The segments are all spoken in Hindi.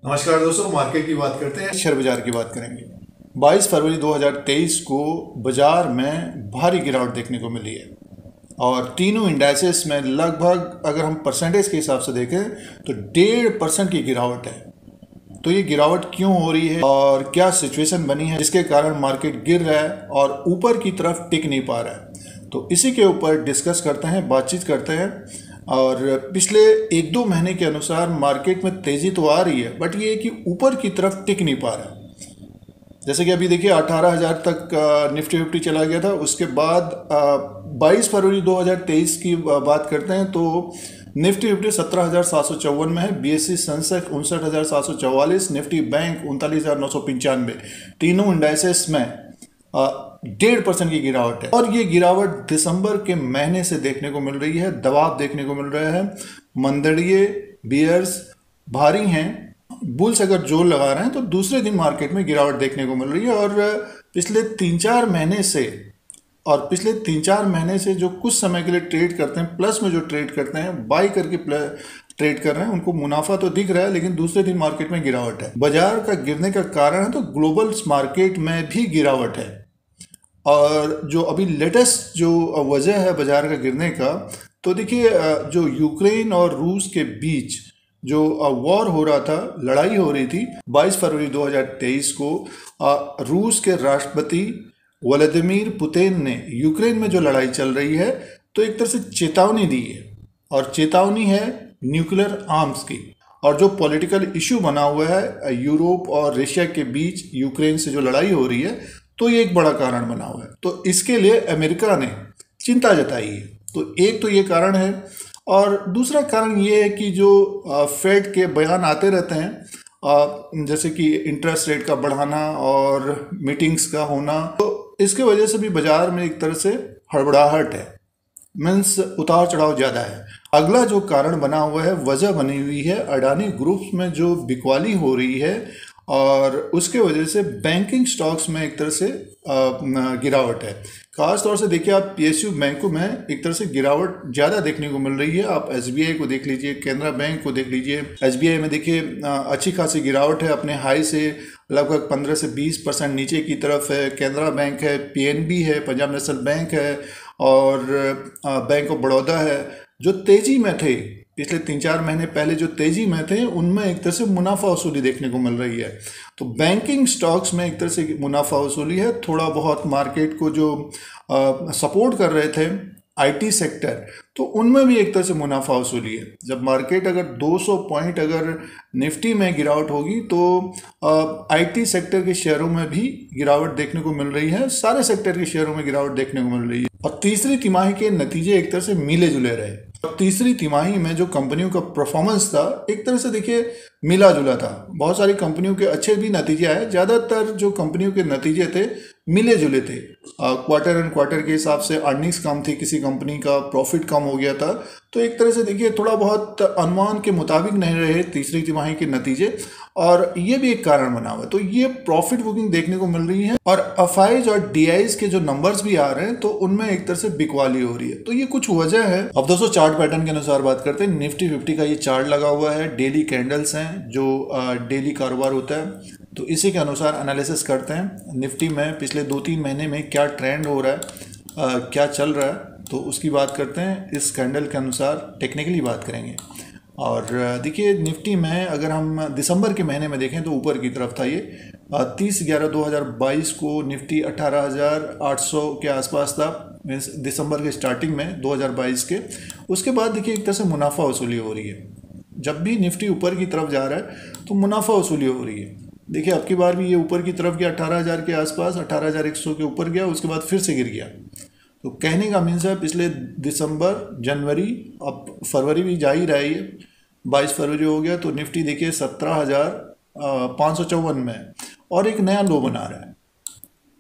नमस्कार दोस्तों, मार्केट की बात करते हैं, शेयर बाजार की बात करेंगे। 22 फरवरी 2023 को बाजार में भारी गिरावट देखने को मिली है और तीनों इंडाइसेस में लगभग अगर हम परसेंटेज के हिसाब से देखें तो 1.5% की गिरावट है। तो ये गिरावट क्यों हो रही है और क्या सिचुएशन बनी है जिसके कारण मार्केट गिर रहा है और ऊपर की तरफ टिक नहीं पा रहा है, तो इसी के ऊपर डिस्कस करते हैं, बातचीत करते हैं। और पिछले 1-2 महीने के अनुसार मार्केट में तेज़ी तो आ रही है, बट ये है कि ऊपर की तरफ टिक नहीं पा रहा है। जैसे कि अभी देखिए 18,000 तक निफ्टी 50 चला गया था। उसके बाद 22 फरवरी 2023 की बात करते हैं तो निफ्टी 50 17,754 में है, बीएसई सेंसेक्स 59,744, निफ्टी बैंक 39,995। तीनों इंडाइसेस में 1.5% की गिरावट है और ये गिरावट दिसंबर के महीने से देखने को मिल रही है। दबाव देखने को मिल रहा है, मंदड़िए बियर्स भारी हैं, बुल्स अगर जोर लगा रहे हैं तो दूसरे दिन मार्केट में गिरावट देखने को मिल रही है। और पिछले 3-4 महीने से जो कुछ समय के लिए ट्रेड करते हैं, प्लस में जो ट्रेड करते हैं, बाई करके ट्रेड कर रहे हैं, उनको मुनाफा तो दिख रहा है, लेकिन दूसरे दिन मार्केट में गिरावट है। बाजार का गिरने का कारण है तो ग्लोबल मार्केट में भी गिरावट है। और जो अभी लेटेस्ट जो वजह है बाजार का गिरने का, तो देखिए जो यूक्रेन और रूस के बीच जो वॉर हो रहा था, लड़ाई हो रही थी, 22 फरवरी 2023 को रूस के राष्ट्रपति व्लादिमीर पुतिन ने यूक्रेन में जो लड़ाई चल रही है तो एक तरह से चेतावनी दी है, और चेतावनी है न्यूक्लियर आर्म्स की। और जो पॉलिटिकल इशू बना हुआ है यूरोप और रशिया के बीच, यूक्रेन से जो लड़ाई हो रही है, तो ये एक बड़ा कारण बना हुआ है। तो इसके लिए अमेरिका ने चिंता जताई है। तो एक तो ये कारण है, और दूसरा कारण ये है कि जो फेड के बयान आते रहते हैं, जैसे कि इंटरेस्ट रेट का बढ़ाना और मीटिंग्स का होना, तो इसके वजह से भी बाजार में एक तरह से हड़बड़ाहट है, मीन्स उतार चढ़ाव ज़्यादा है। अगला जो कारण बना हुआ है, वजह बनी हुई है अडानी ग्रुप्स में जो बिकवाली हो रही है, और उसके वजह से बैंकिंग स्टॉक्स में एक तरह से गिरावट है। खास तौर से देखिए आप पीएसयू बैंकों में एक तरह से गिरावट ज़्यादा देखने को मिल रही है। आप एसबीआई को देख लीजिए, केनरा बैंक को देख लीजिए। एसबीआई में देखिए अच्छी खासी गिरावट है, अपने हाई से लगभग 15 से 20% नीचे की तरफ है। केनरा बैंक है, पीएनबी है, पंजाब नेशनल बैंक है, और बैंक ऑफ बड़ौदा है। जो तेज़ी में थे पिछले 3-4 महीने पहले, जो तेज़ी में थे, उनमें एक तरह से मुनाफा वसूली देखने को मिल रही है। तो बैंकिंग स्टॉक्स में एक तरह से मुनाफा वसूली है। थोड़ा बहुत मार्केट को जो सपोर्ट कर रहे थे आईटी सेक्टर, तो उनमें भी एक तरह से मुनाफा वसूली है। जब मार्केट अगर 200 पॉइंट अगर निफ्टी में गिरावट होगी तो आईटी सेक्टर के शेयरों में भी गिरावट देखने को मिल रही है, सारे सेक्टर के शेयरों में गिरावट देखने को मिल रही है। और तीसरी तिमाही के नतीजे एक तरह से मिले जुले रहे। और तीसरी तिमाही में जो कंपनियों का परफॉर्मेंस था, एक तरह से देखिए मिला जुला था। बहुत सारी कंपनियों के अच्छे भी नतीजे आए, ज़्यादातर जो कंपनियों के नतीजे थे मिले जुले थे। क्वार्टर एंड क्वार्टर के हिसाब से अर्निंग्स कम थी, किसी कंपनी का प्रॉफिट कम हो गया था। तो एक तरह से देखिए थोड़ा बहुत अनुमान के मुताबिक नहीं रहे तीसरी तिमाही के नतीजे, और ये भी एक कारण बना हुआ है। तो ये प्रॉफिट बुकिंग देखने को मिल रही है, और एफआईज और डीआईज के जो नंबर्स भी आ रहे हैं तो उनमें एक तरह से बिकवाली हो रही है। तो ये कुछ वजह है। अब दोस्तों चार्ट पैटर्न के अनुसार बात करते हैं। निफ्टी 50 का ये चार्ट लगा हुआ है, डेली कैंडल्स हैं जो डेली कारोबार होता है, तो इसी के अनुसार एनालिसिस करते हैं। निफ्टी में पिछले 2-3 महीने में क्या ट्रेंड हो रहा है, क्या चल रहा है, तो उसकी बात करते हैं। इस कैंडल के अनुसार टेक्निकली बात करेंगे। और देखिए निफ्टी में अगर हम दिसंबर के महीने में देखें तो ऊपर की तरफ था। ये 30/11/2022 को निफ्टी 18,800 के आसपास था, मीन्स दिसंबर के स्टार्टिंग में 2022 के। उसके बाद देखिए एक तरह से मुनाफा वसूली हो रही है। जब भी निफ्टी ऊपर की तरफ जा रहा है तो मुनाफा वसूली हो रही है। देखिए अब की बार भी ये ऊपर की तरफ गया 18,000 के आसपास, 18,100 के ऊपर गया, उसके बाद फिर से गिर गया। तो कहने का मीन्स है पिछले दिसंबर, जनवरी, अब फरवरी भी जा ही रहा है, ये 22 फरवरी हो गया, तो निफ्टी देखिए 17,554 में है और एक नया लो बना रहा है।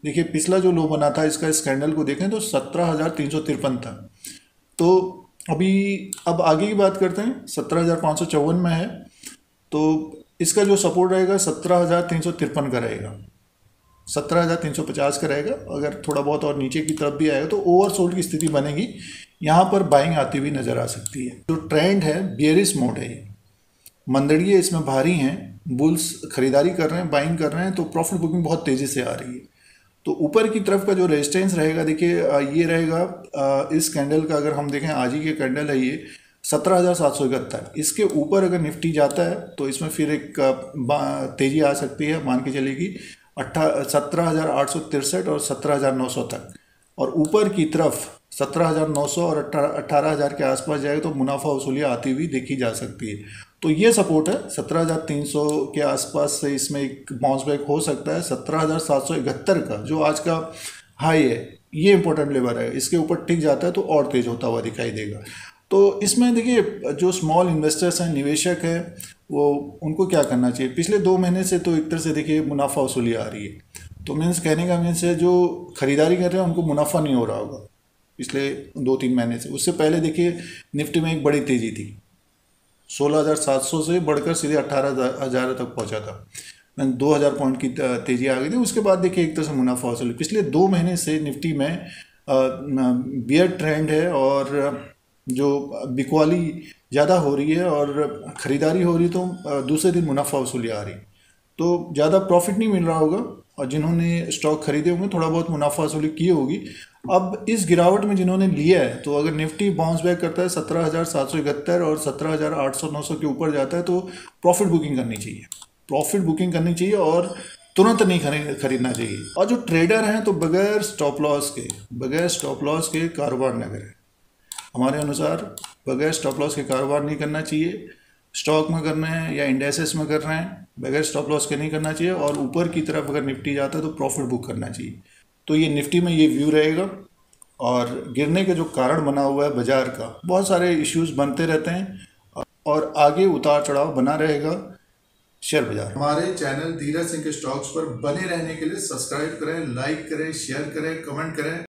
देखिए पिछला जो लो बना था इसका, इस कैंडल को देखें तो 17,353 था। तो अब आगे की बात करते हैं। 17,554 में है, तो इसका जो सपोर्ट रहेगा 17,353 का रहेगा, 17,350 का रहेगा। अगर थोड़ा बहुत और नीचे की तरफ भी आएगा तो ओवरसोल्ड की स्थिति बनेगी, यहाँ पर बाइंग आती हुई नजर आ सकती है। जो ट्रेंड है बियरिश मोड है, मंदड़िए इसमें भारी हैं, बुल्स खरीदारी कर रहे हैं, बाइंग कर रहे हैं, तो प्रॉफिट बुकिंग बहुत तेज़ी से आ रही है। तो ऊपर की तरफ का जो रेजिस्टेंस रहेगा, देखिए ये रहेगा इस कैंडल का, अगर हम देखें आज ही के कैंडल है ये 17,771। इसके ऊपर अगर निफ्टी जाता है तो इसमें फिर एक तेज़ी आ सकती है, मान के चलेगी 17,863 और 17,900 तक। और ऊपर की तरफ 17,900 और 18,000 के आसपास जाएगा तो मुनाफा वसूली आती हुई देखी जा सकती है। तो ये सपोर्ट है 17,300 के आसपास से, इसमें एक बाउंस बैक हो सकता है। 17,771 का जो आज का हाई है, ये इंपॉर्टेंट लेवल है, इसके ऊपर टिक जाता है तो और तेज होता हुआ दिखाई देगा। तो इसमें देखिए जो स्मॉल इन्वेस्टर्स हैं, निवेशक हैं, वो उनको क्या करना चाहिए। पिछले 2 महीने से तो एक तरह से देखिए मुनाफा वसूली आ रही है, तो मीन्स कहने का मीन्स है जो खरीदारी कर रहे हैं उनको मुनाफा नहीं हो रहा होगा पिछले 2-3 महीने से। उससे पहले देखिए निफ्टी में एक बड़ी तेज़ी थी, 16,700 से बढ़कर सीधे 18,000 तक पहुंचा था, 2,000 पॉइंट की तेज़ी आ गई थी। उसके बाद देखिए एक तरह से मुनाफा वसूली। पिछले 2 महीने से निफ्टी में बियर ट्रेंड है और जो बिकवाली ज़्यादा हो रही है और ख़रीदारी हो रही, तो दूसरे दिन मुनाफा वसूली आ रही, तो ज़्यादा प्रॉफिट नहीं मिल रहा होगा। और जिन्होंने स्टॉक खरीदे होंगे थोड़ा बहुत मुनाफा वसूली की होगी। अब इस गिरावट में जिन्होंने लिया है, तो अगर निफ्टी बाउंस बैक करता है 17,771 और 17,800-900 के ऊपर जाता है तो प्रॉफिट बुकिंग करनी चाहिए, प्रॉफिट बुकिंग करनी चाहिए और तुरंत नहीं खरीदना चाहिए। और जो ट्रेडर हैं तो बगैर स्टॉप लॉस के कारोबार न करें। हमारे अनुसार बगैर स्टॉप लॉस के कारोबार नहीं करना चाहिए। स्टॉक में करना है या इंडेसेस में कर रहे हैं, बगैर स्टॉप लॉस के नहीं करना चाहिए। और ऊपर की तरफ अगर निफ्टी जाता है तो प्रॉफिट बुक करना चाहिए। तो ये निफ्टी में ये व्यू रहेगा। और गिरने के जो कारण बना हुआ है बाजार का, बहुत सारे इश्यूज बनते रहते हैं और आगे उतार चढ़ाव बना रहेगा शेयर बाजार। हमारे चैनल धीरज सिंह के स्टॉक्स पर बने रहने के लिए सब्सक्राइब करें, लाइक करें, शेयर करें, कमेंट करें।